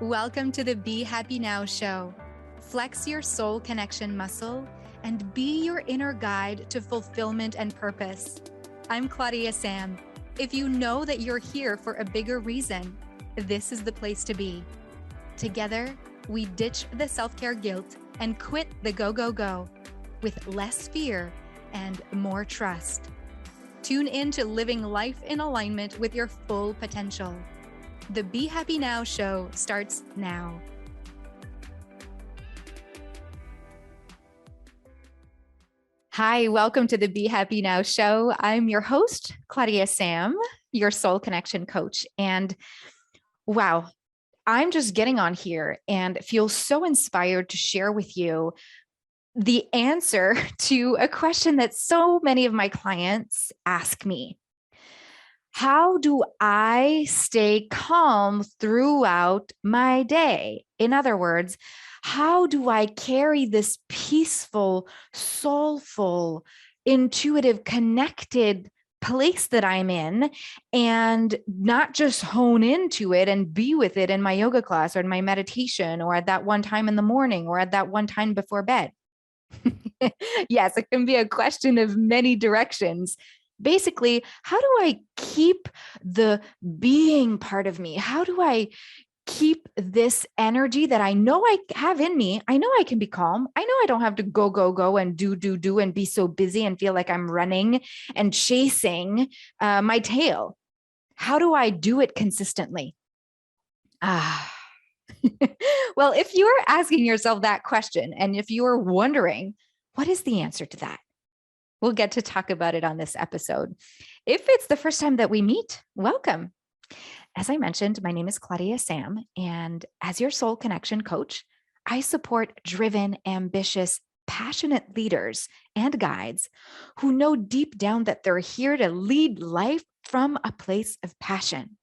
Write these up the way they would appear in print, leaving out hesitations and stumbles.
Welcome to the Be Happy Now show. Flex your soul connection muscle and be your inner guide to fulfillment and purpose. I'm Claudia-Sam. If you know that you're here for a bigger reason, this is the place to be. Together, we ditch the self-care guilt and quit the go with less fear and more trust. Tune in to living life in alignment with your full potential. The Be Happy Now show starts now. Hi, welcome to the Be Happy Now show. I'm your host, Claudia-Sam, your soul connection coach. And wow, I'm just getting on here and feel so inspired to share with you the answer to a question that so many of my clients ask me. How do I stay calm throughout my day? In other words, how do I carry this peaceful, soulful, intuitive, connected place that I'm in and not just hone into it and be with it in my yoga class or in my meditation or at that one time in the morning or at that one time before bed? Yes, it can be a question of many directions. Basically, how do I keep the being part of me? How do I keep this energy that I know I have in me? I know I can be calm. I know I don't have to go and do and be so busy and feel like I'm running and chasing my tail. How do I do it consistently? Well, if you're asking yourself that question, and if you're wondering, what is the answer to that? We'll get to talk about it on this episode. If it's the first time that we meet, welcome. As I mentioned, my name is Claudia-Sam, and as your soul connection coach, I support driven, ambitious, passionate leaders and guides who know deep down that they're here to lead life from a place of passion,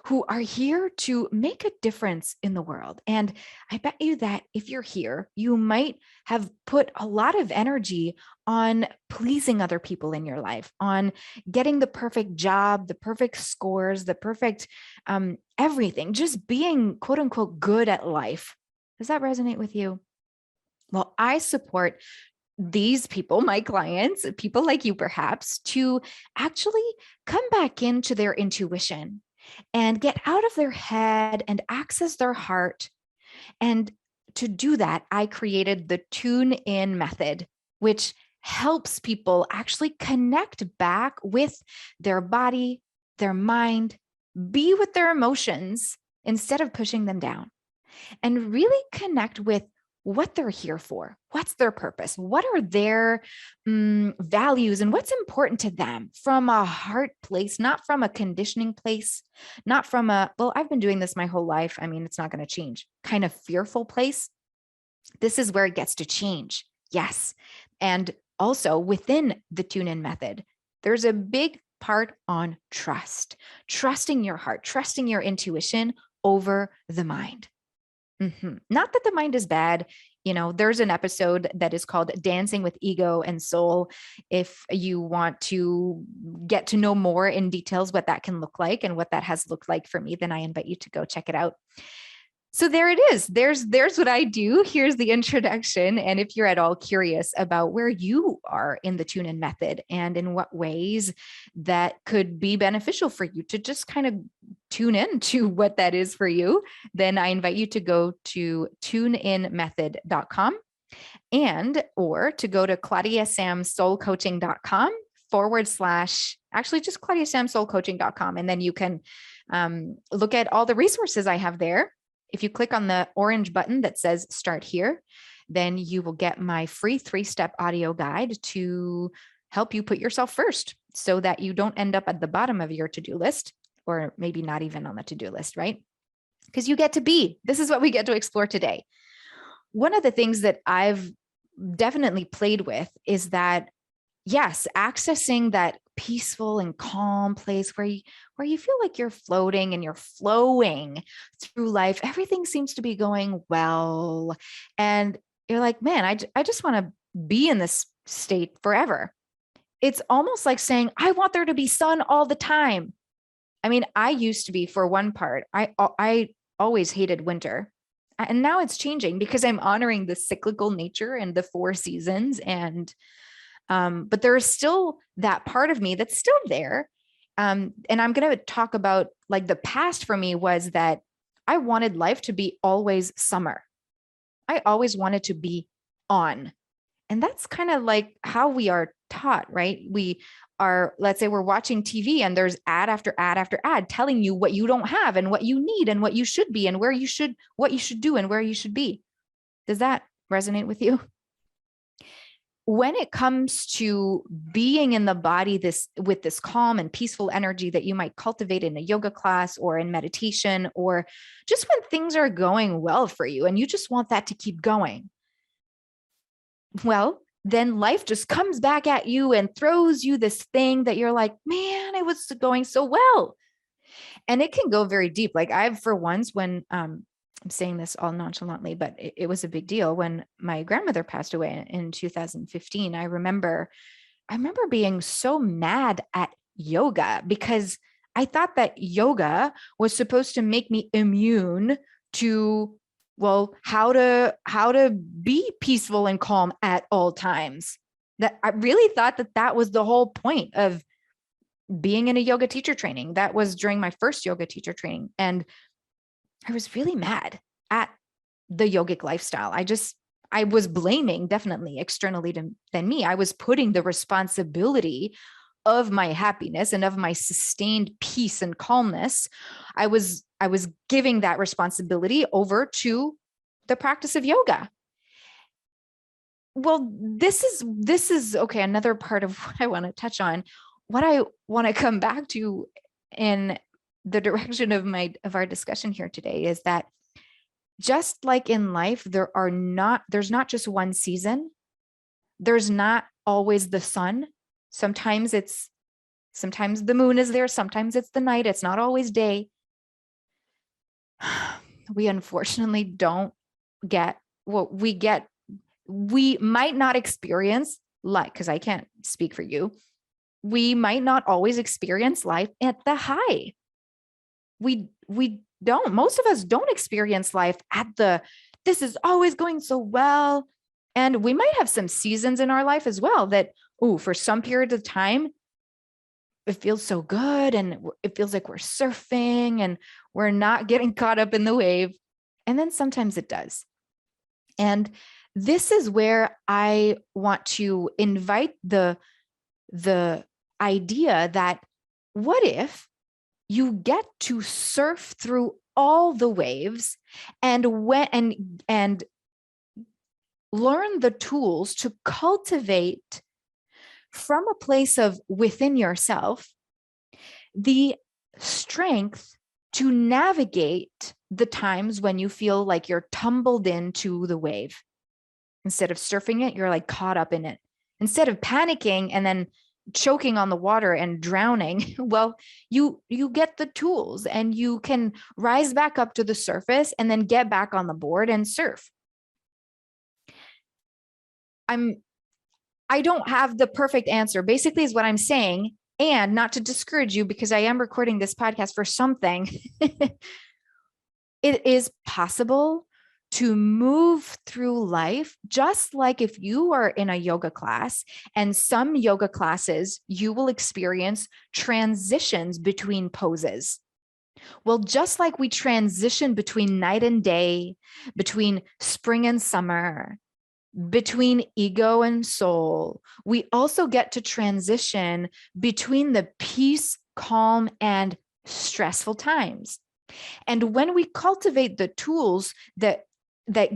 who are here to make a difference in the world. And I bet you that if you're here, you might have put a lot of energy on pleasing other people in your life, on getting the perfect job, the perfect scores, the perfect everything, just being quote unquote good at life. Does that resonate with you? Well, I support these people, my clients, people like you perhaps, to actually come back into their intuition and get out of their head and access their heart. And to do that, I created the Tune In method, which helps people actually connect back with their body, their mind, be with their emotions instead of pushing them down, and really connect with what they're here for. What's their purpose? What are their values and what's important to them from a heart place, not from a conditioning place, not from a, well, I've been doing this my whole life, I mean, it's not going to change, kind of fearful place. This is where it gets to change. Yes. And also within the tune-in method, there's a big part on trust, trusting your heart, trusting your intuition over the mind. Not that the mind is bad. You know, there's an episode that is called Dancing with Ego and Soul. If you want to get to know more in details what that can look like and what that has looked like for me, then I invite you to go check it out. So there it is. There's what I do. Here's the introduction. And if you're at all curious about where you are in the tune-in method and in what ways that could be beneficial for you to just kind of tune in to what that is for you, then I invite you to go to tuneinmethod.com or to go to claudiasamsoulcoaching.com / actually just claudiasamsoulcoaching.com. And then you can look at all the resources I have there. If you click on the orange button that says Start Here, then you will get my free 3-step audio guide to help you put yourself first so that you don't end up at the bottom of your to-do list, or maybe not even on the to-do list, right? Because you get to be. This is what we get to explore today. One of the things that I've definitely played with is that, yes, accessing that peaceful and calm place where you feel like you're floating and you're flowing through life. Everything seems to be going well. And you're like, man, I just want to be in this state forever. It's almost like saying, I want there to be sun all the time. I mean, I used to be, for one part, I always hated winter. And now it's changing because I'm honoring the cyclical nature and the 4 seasons. And, but there is still that part of me that's still there. And I'm going to talk about like the past for me was that I wanted life to be always summer. I always wanted to be on. And that's kind of like how we are taught, right? We are, let's say we're watching TV and there's ad after ad after ad telling you what you don't have and what you need and what you should be and what you should do and where you should be. Does that resonate with you? When it comes to being in the body with this calm and peaceful energy that you might cultivate in a yoga class or in meditation, or just when things are going well for you and you just want that to keep going, well, then life just comes back at you and throws you this thing that you're like, man, it was going so well. And it can go very deep. Like for once, when I'm saying this all nonchalantly, but it was a big deal when my grandmother passed away in 2015. I remember being so mad at yoga because I thought that yoga was supposed to make me immune to, well, how to be peaceful and calm at all times. That I really thought that was the whole point of being in a yoga teacher training. That was during my first yoga teacher training. And I was really mad at the yogic lifestyle. I was blaming definitely externally than me. I was putting the responsibility of my happiness and of my sustained peace and calmness. I was giving that responsibility over to the practice of yoga. Well, this is okay. Another part of what I want to touch on, what I want to come back to in the direction of our discussion here today is that just like in life, there's not just one season. There's not always the sun. Sometimes the moon is there. Sometimes it's the night. It's not always day. We unfortunately don't get what we get. We might not experience life, because I can't speak for you. We might not always experience life at the high. We don't, most of us don't experience life at this is always going so well. And we might have some seasons in our life as well that, for some period of time, it feels so good. And it feels like we're surfing and we're not getting caught up in the wave. And then sometimes it does. And this is where I want to invite the idea that what if you get to surf through all the waves and learn the tools to cultivate from a place of within yourself the strength to navigate the times when you feel like you're tumbled into the wave. Instead of surfing it, you're like caught up in it. Instead of panicking and then choking on the water and drowning, well, you get the tools and you can rise back up to the surface and then get back on the board and surf. I don't have the perfect answer, basically, is what I'm saying. And not to discourage you, because I am recording this podcast for something. It is possible to move through life, just like if you are in a yoga class, and some yoga classes, you will experience transitions between poses. Well, just like we transition between night and day, between spring and summer, between ego and soul, we also get to transition between the peace, calm, and stressful times. And when we cultivate the tools that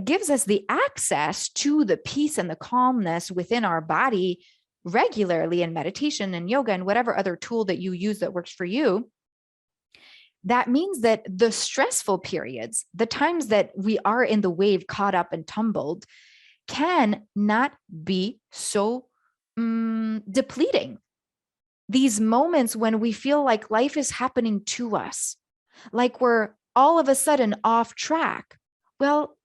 gives us the access to the peace and the calmness within our body regularly in meditation and yoga and whatever other tool that you use that works for you, that means that the stressful periods, the times that we are in the wave caught up and tumbled, can not be so depleting. These moments when we feel like life is happening to us, like we're all of a sudden off track. Well,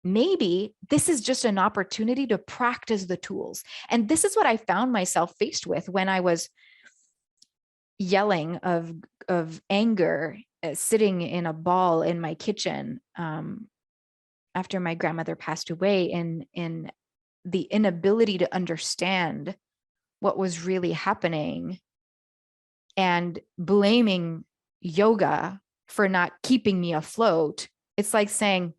maybe this is just an opportunity to practice the tools. And this is what I found myself faced with when I was, yelling of anger, sitting in a ball in my kitchen after my grandmother passed away, in the inability to understand what was really happening, and blaming yoga for not keeping me afloat. It's like saying,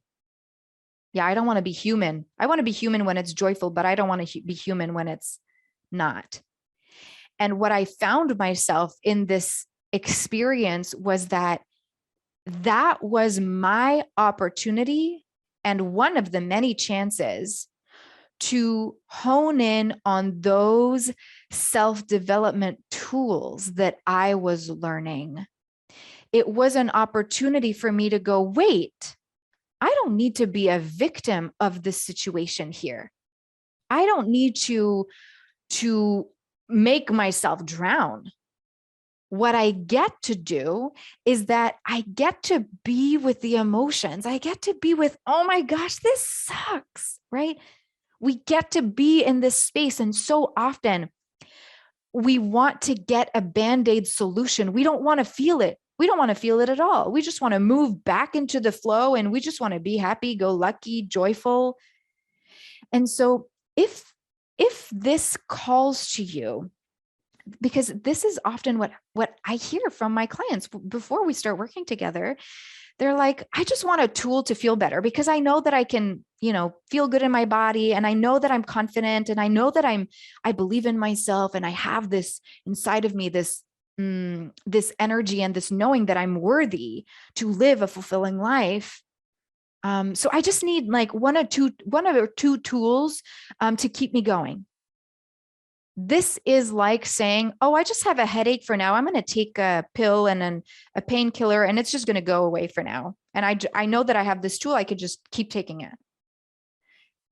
yeah, I don't want to be human. I want to be human when it's joyful, but I don't want to be human when it's not. And what I found myself in this experience was that was my opportunity, and one of the many chances, to hone in on those self-development tools that I was learning. It was an opportunity for me to go, wait, I don't need to be a victim of this situation here. I don't need to make myself drown. What I get to do is that I get to be with the emotions. I get to be with, oh my gosh, this sucks, right? We get to be in this space. And so often we want to get a Band-Aid solution. We don't want to feel it. We don't want to feel it at all. We just want to move back into the flow, and we just want to be happy, go lucky, joyful. And so if this calls to you, because this is often what I hear from my clients before we start working together, they're like, I just want a tool to feel better, because I know that I can, feel good in my body, and I know that I'm confident, and I know that I believe in myself, and I have this inside of me, this energy and this knowing that I'm worthy to live a fulfilling life. So I just need like one or two tools to keep me going. This is like saying, oh, I just have a headache for now. I'm going to take a pill and then a painkiller, and it's just going to go away for now. And I know that I have this tool. I could just keep taking it.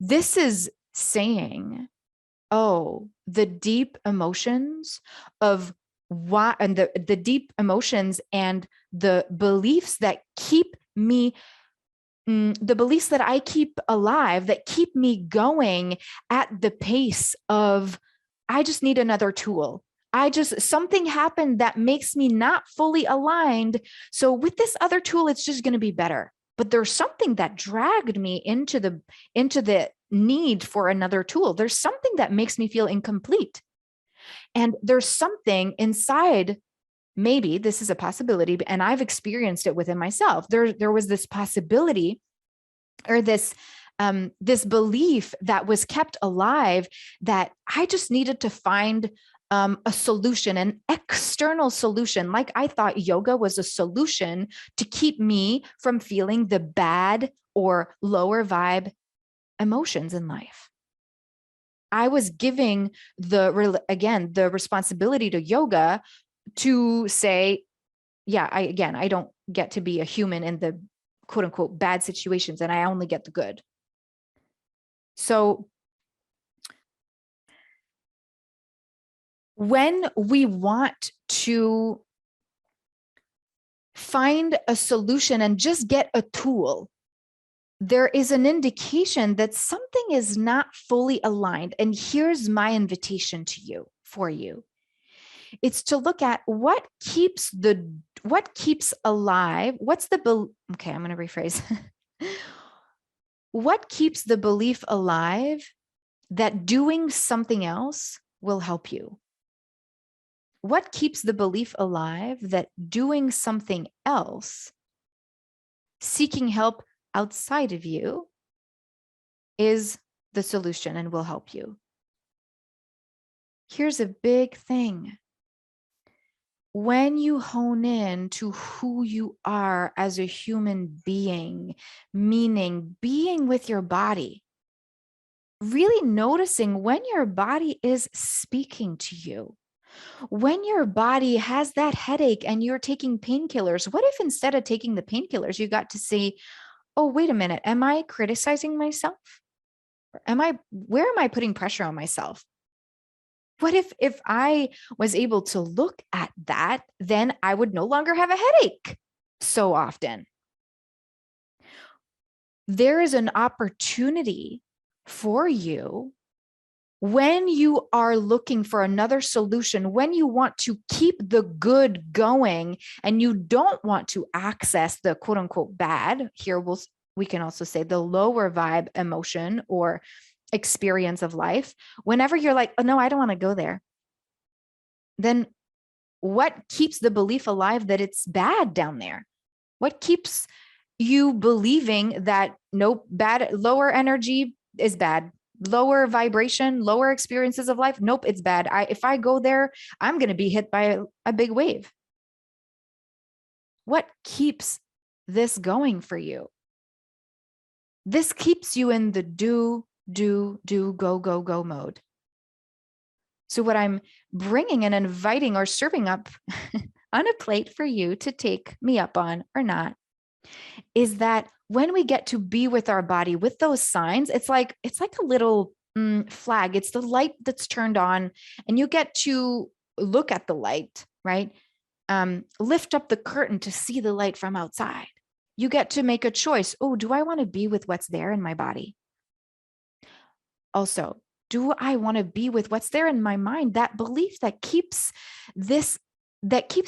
This is saying, oh, the deep emotions of why, and the deep emotions and the beliefs that keep me, the beliefs that I keep alive, that keep me going at the pace of, I just need another tool. Something happened that makes me not fully aligned. So with this other tool, it's just going to be better. But there's something that dragged me into the need for another tool. There's something that makes me feel incomplete. And there's something inside, maybe this is a possibility, and I've experienced it within myself. There was this possibility, or this belief that was kept alive, that I just needed to find a solution, an external solution. Like I thought yoga was a solution to keep me from feeling the bad or lower vibe emotions in life. I was giving the responsibility to yoga to say, yeah, I don't get to be a human in the quote unquote bad situations, and I only get the good. So when we want to find a solution and just get a tool, there is an indication that something is not fully aligned. And here's my invitation to you, for you. It's to look at what keeps alive. Okay, I'm going to rephrase. What keeps the belief alive that doing something else will help you? What keeps the belief alive that doing something else, seeking help outside of you, is the solution and will help you? Here's a big thing. When you hone in to who you are as a human being, meaning being with your body, really noticing when your body is speaking to you, when your body has that headache and you're taking painkillers, what if instead of taking the painkillers, you got to say, oh, wait a minute, am I criticizing myself? Where am I putting pressure on myself? What if I was able to look at that, then I would no longer have a headache so often. There is an opportunity for you When you are looking for another solution, when you want to keep the good going and you don't want to access the quote unquote bad, here we can also say the lower vibe emotion or experience of life. Whenever you're like, oh no, I don't want to go there, then what keeps the belief alive that it's bad down there? What keeps you believing that nope, bad, lower energy is bad, lower vibration, lower experiences of life? Nope, it's bad. If I go there, I'm going to be hit by a big wave. What keeps this going for you? This keeps you in the do, go, go, go mode. So what I'm bringing and inviting or serving up on a plate for you to take me up on or not is that when we get to be with our body with those signs, it's like a little flag. It's the light that's turned on and you get to look at the light, right? Lift up the curtain to see the light from outside. You get to make a choice. Oh, do I want to be with what's there in my body? Also, do I want to be with what's there in my mind? That belief that keeps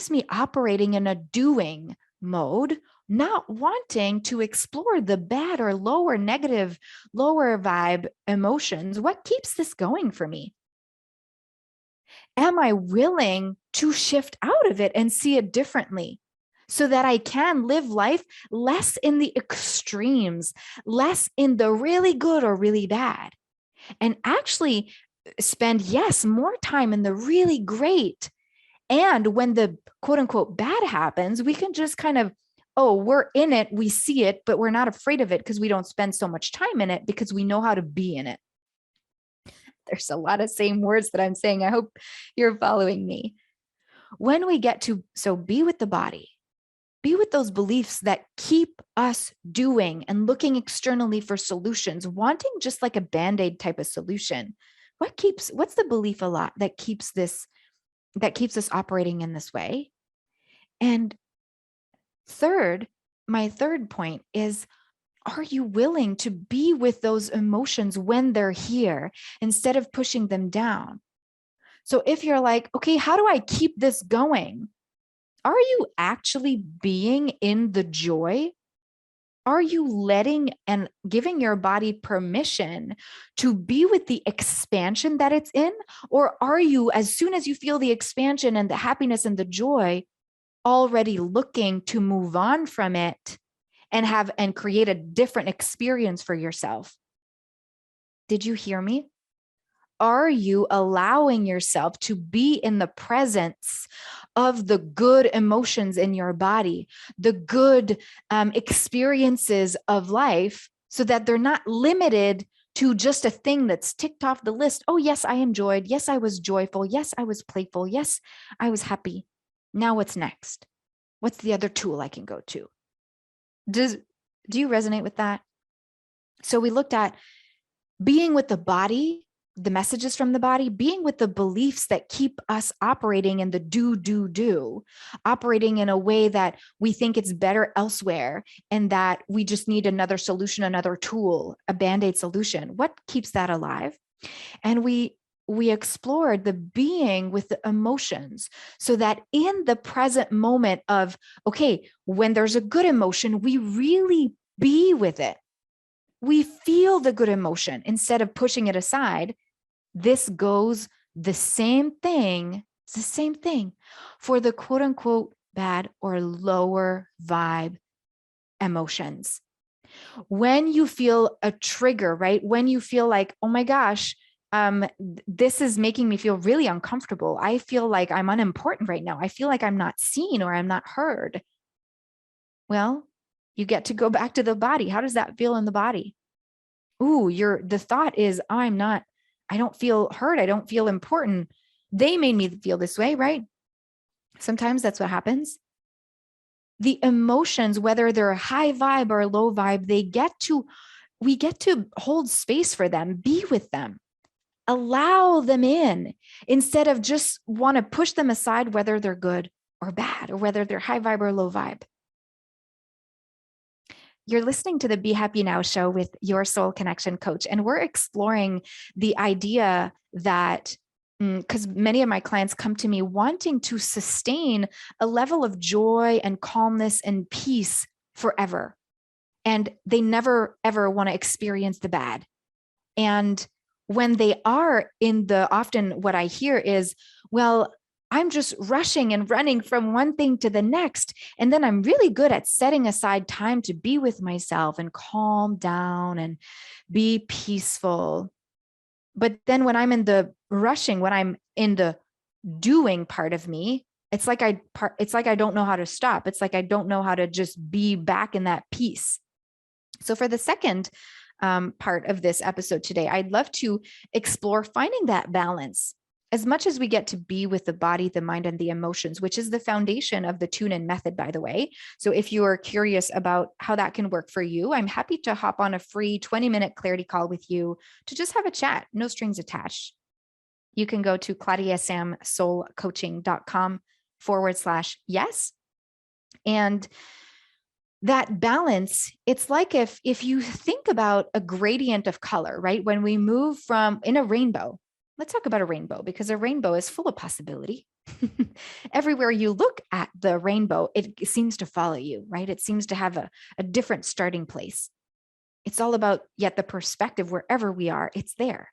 me operating in a doing mode, not wanting to explore the bad or lower negative, lower vibe emotions. What keeps this going for me? Am I willing to shift out of it and see it differently so that I can live life less in the extremes, less in the really good or really bad, and actually spend, yes, more time in the really great. And when the quote unquote bad happens, we can just kind of, oh, we're in it, we see it, but we're not afraid of it because we don't spend so much time in it because we know how to be in it. There's a lot of same words that I'm saying. I hope you're following me. When we get to, so be with the body, be with those beliefs that keep us doing and looking externally for solutions, wanting just like a Band-Aid type of solution. What's the belief a lot that keeps us operating in this way? And my third point is, are you willing to be with those emotions when they're here instead of pushing them down? So if you're like, okay, how do I keep this going? Are you actually being in the joy? Are you letting and giving your body permission to be with the expansion that it's in? Or are you, as soon as you feel the expansion and the happiness and the joy, already looking to move on from it and create a different experience for yourself? Did you hear me? Are you allowing yourself to be in the presence of the good emotions in your body, the good experiences of life, so that they're not limited to just a thing that's ticked off the list? Oh, yes, I enjoyed. Yes, I was joyful. Yes, I was playful. Yes, I was happy. Now what's next? What's the other tool I can go to? Do you resonate with that? So we looked at being with the body, the messages from the body, being with the beliefs that keep us operating in the do, operating in a way that we think it's better elsewhere and that we just need another solution, another tool, a Band-Aid solution. What keeps that alive? And we explored the being with the emotions so that in the present moment of, okay, when there's a good emotion, we really be with it. We feel the good emotion instead of pushing it aside. This goes the same thing. It's the same thing for the quote unquote bad or lower vibe emotions. When you feel a trigger, right? When you feel like, oh my gosh, this is making me feel really uncomfortable. I feel like I'm unimportant right now. I feel like I'm not seen or I'm not heard. Well, you get to go back to the body. How does that feel in the body? Ooh, the thought is, I don't feel heard. I don't feel important. They made me feel this way, right? Sometimes that's what happens. The emotions, whether they're high vibe or low vibe, we get to hold space for them, be with them, allow them in instead of just want to push them aside, whether they're good or bad, or whether they're high vibe or low vibe. You're listening to the Be Happy Now show with your soul connection coach. And we're exploring the idea that, because many of my clients come to me wanting to sustain a level of joy and calmness and peace forever. And they never, ever want to experience the bad. And when they are often what I hear is, well, I'm just rushing and running from one thing to the next. And then I'm really good at setting aside time to be with myself and calm down and be peaceful. But then when I'm in the rushing, when I'm in the doing part of me, it's like I don't know how to stop. It's like I don't know how to just be back in that peace. So for the second part of this episode today, I'd love to explore finding that balance. As much as we get to be with the body, the mind, and the emotions, which is the foundation of the tune-in method, by the way. So if you are curious about how that can work for you, I'm happy to hop on a free 20-minute clarity call with you to just have a chat, no strings attached. You can go to ClaudiaSamSoulCoaching.com/yes. And that balance, it's like if you think about a gradient of color, right? When we move from in a rainbow, let's talk about a rainbow because a rainbow is full of possibility. Everywhere you look at the rainbow, it seems to follow you, right? It seems to have a different starting place. It's all about yet the perspective wherever we are, it's there.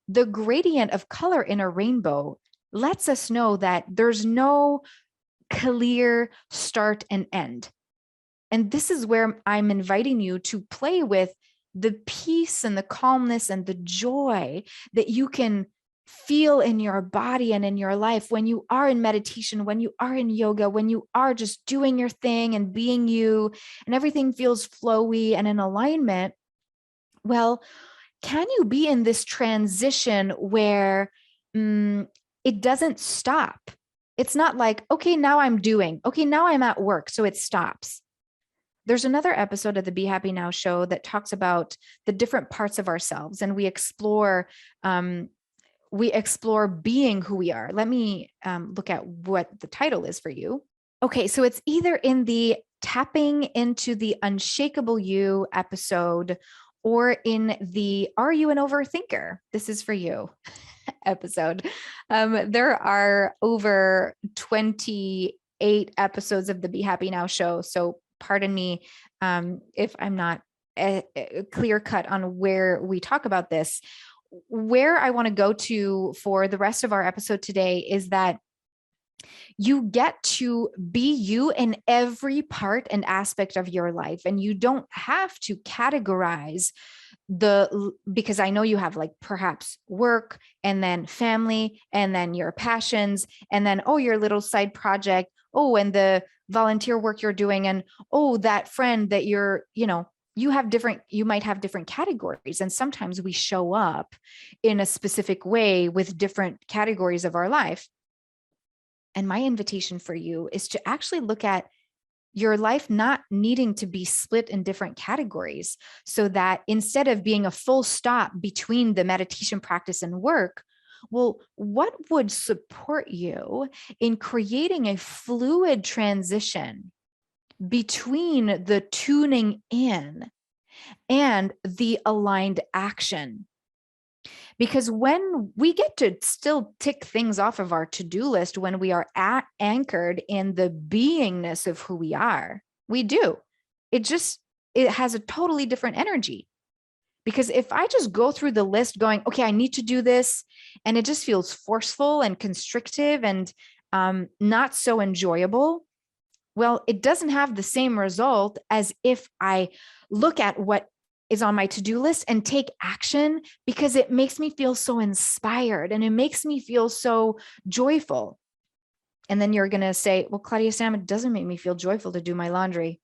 The gradient of color in a rainbow lets us know that there's no clear start and end. And this is where I'm inviting you to play with the peace and the calmness and the joy that you can feel in your body and in your life when you are in meditation, when you are in yoga, when you are just doing your thing and being you, and everything feels flowy and in alignment. Well, can you be in this transition where it doesn't stop? It's not like, okay, now I'm doing, okay, now I'm at work, so it stops. There's another episode of the Be Happy Now show that talks about the different parts of ourselves, and we explore being who we are. Let me look at what the title is for you. Okay, so it's either in the Tapping into the Unshakable You episode or in the Are You an Overthinker? This is for you episode. There are over 28 episodes of the Be Happy Now show. So pardon me if I'm not clear cut on where we talk about this. Where I want to go to for the rest of our episode today is that you get to be you in every part and aspect of your life, and you don't have to categorize because I know you have like perhaps work and then family and then your passions and then, oh, your little side project. Oh, and the volunteer work you're doing. And, oh, that friend that you might have different categories. And sometimes we show up in a specific way with different categories of our life. And my invitation for you is to actually look at your life not needing to be split in different categories, so that instead of being a full stop between the meditation practice and work, well, what would support you in creating a fluid transition between the tuning in and the aligned action? Because when we get to still tick things off of our to-do list, when we are anchored in the beingness of who we are, we do. It has a totally different energy. Because if I just go through the list going, okay, I need to do this, and it just feels forceful and constrictive and not so enjoyable, well, it doesn't have the same result as if I look at what is on my to-do list and take action, because it makes me feel so inspired and it makes me feel so joyful. And then you're going to say, well, Claudia-Sam, it doesn't make me feel joyful to do my laundry.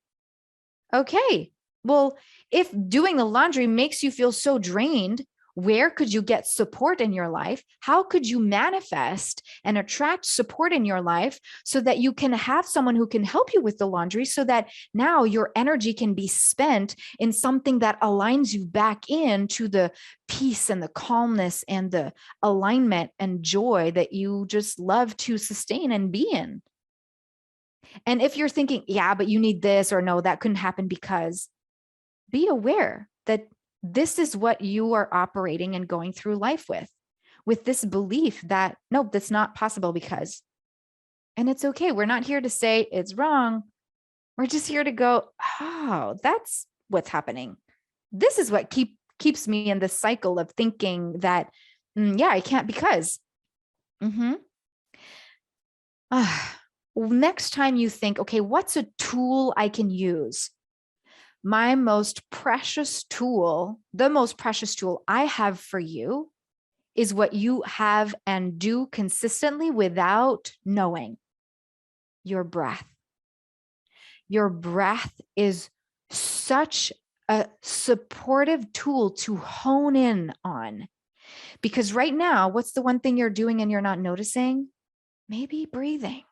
Okay. Well, if doing the laundry makes you feel so drained, where could you get support in your life? How could you manifest and attract support in your life so that you can have someone who can help you with the laundry, so that now your energy can be spent in something that aligns you back into the peace and the calmness and the alignment and joy that you just love to sustain and be in? And if you're thinking, yeah, but you need this, or no, that couldn't happen because, be aware that this is what you are operating and going through life with this belief that, nope, that's not possible because, and it's okay. We're not here to say it's wrong. We're just here to go, oh, that's what's happening. This is what keeps me in the cycle of thinking that, yeah, I can't because. Next time you think, okay, what's a tool I can use? My most precious tool, the most precious tool I have for you is what you have and do consistently without knowing: your breath. Your breath is such a supportive tool to hone in on. Because right now, what's the one thing you're doing and you're not noticing? Maybe breathing.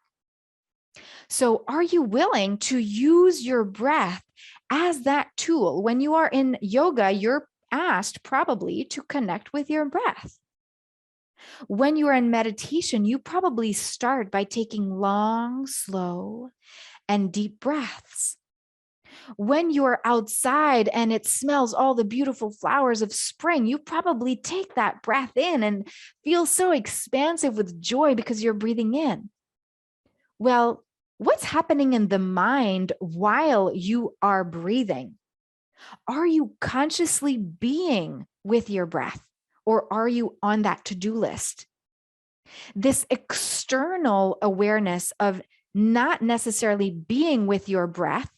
So are you willing to use your breath as that tool? When you are in yoga, you're asked probably to connect with your breath. When you are in meditation, you probably start by taking long, slow, and deep breaths. When you're outside and it smells all the beautiful flowers of spring, you probably take that breath in and feel so expansive with joy because you're breathing in. Well, what's happening in the mind while you are breathing? Are you consciously being with your breath, or are you on that to-do list? This external awareness of not necessarily being with your breath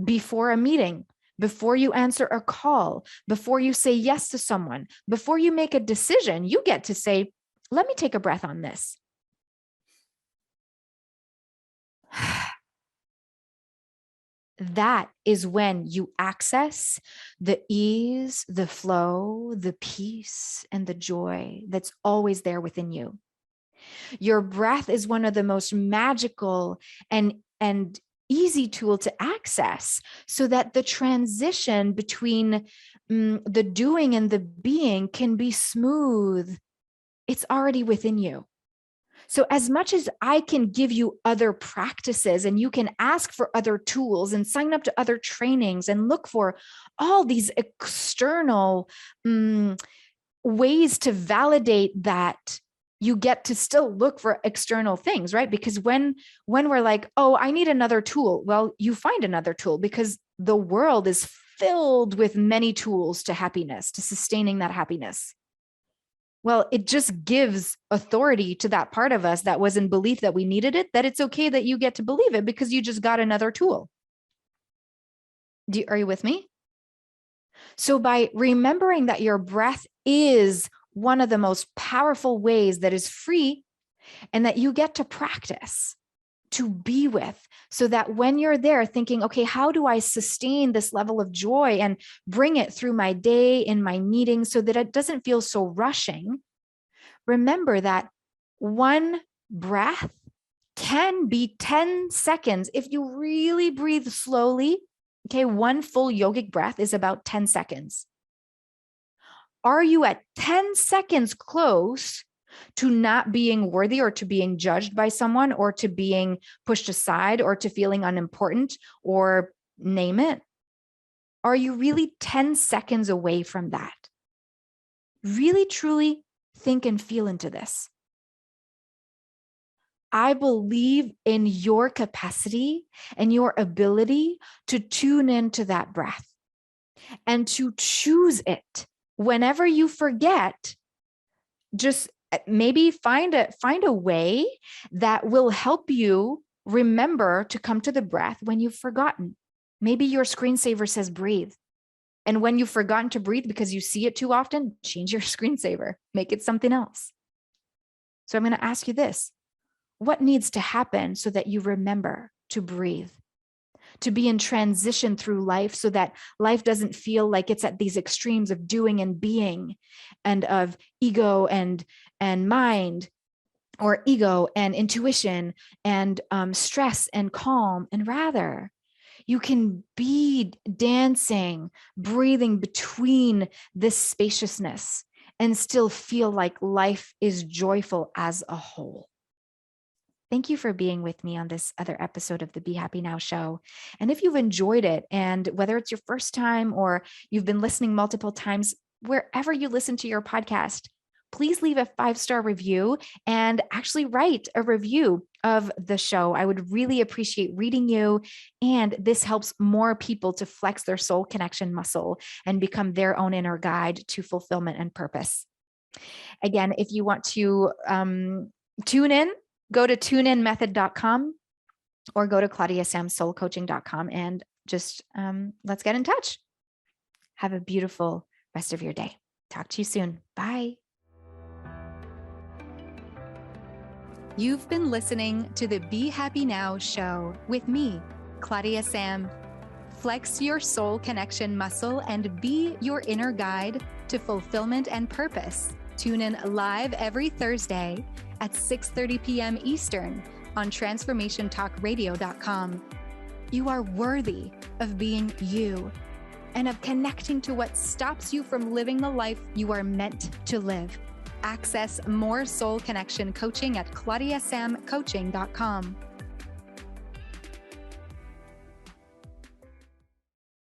before a meeting, before you answer a call, before you say yes to someone, before you make a decision, you get to say, let me take a breath on this. That is when you access the ease, the flow, the peace, and the joy that's always there within you. Your breath is one of the most magical and easy tool to access, so that the transition between the doing and the being can be smooth. It's already within you. So as much as I can give you other practices, and you can ask for other tools and sign up to other trainings and look for all these external ways to validate that, you get to still look for external things, right? Because when we're like, oh, I need another tool, well, you find another tool, because the world is filled with many tools to happiness, to sustaining that happiness. Well, it just gives authority to that part of us that was in belief that we needed it, that it's okay that you get to believe it because you just got another tool. Are you with me? So by remembering that your breath is one of the most powerful ways that is free, and that you get to practice to be with, so that when you're there thinking, okay, how do I sustain this level of joy and bring it through my day in my meetings so that it doesn't feel so rushing? Remember that one breath can be 10 seconds. If you really breathe slowly, okay, one full yogic breath is about 10 seconds. Are you at 10 seconds close to not being worthy, or to being judged by someone, or to being pushed aside, or to feeling unimportant, or name it? Are you really 10 seconds away from that? Really, truly think and feel into this. I believe in your capacity and your ability to tune into that breath and to choose it. Whenever you forget, just maybe find a way that will help you remember to come to the breath when you've forgotten. Maybe your screensaver says breathe. And when you've forgotten to breathe because you see it too often, change your screensaver, make it something else. So I'm going to ask you this: what needs to happen so that you remember to breathe, to be in transition through life, so that life doesn't feel like it's at these extremes of doing and being, and of ego and mind, or ego and intuition, and stress and calm, and rather you can be dancing, breathing between this spaciousness and still feel like life is joyful as a whole. Thank you for being with me on this other episode of the Be Happy Now show. And if you've enjoyed it, and whether it's your first time or you've been listening multiple times, wherever you listen to your podcast, please leave a 5-star review and actually write a review of the show. I would really appreciate reading you. And this helps more people to flex their soul connection muscle and become their own inner guide to fulfillment and purpose. Again, if you want to tune in, go to tuneinmethod.com or go to ClaudiaSamSoulCoaching.com and just let's get in touch. Have a beautiful rest of your day. Talk to you soon. Bye. You've been listening to the Be Happy Now show with me, Claudia-Sam. Flex your soul connection muscle and be your inner guide to fulfillment and purpose. Tune in live every Thursday at 6:30 p.m. Eastern on transformationtalkradio.com. You are worthy of being you and of connecting to what stops you from living the life you are meant to live. Access more soul connection coaching at ClaudiaSamCoaching.com.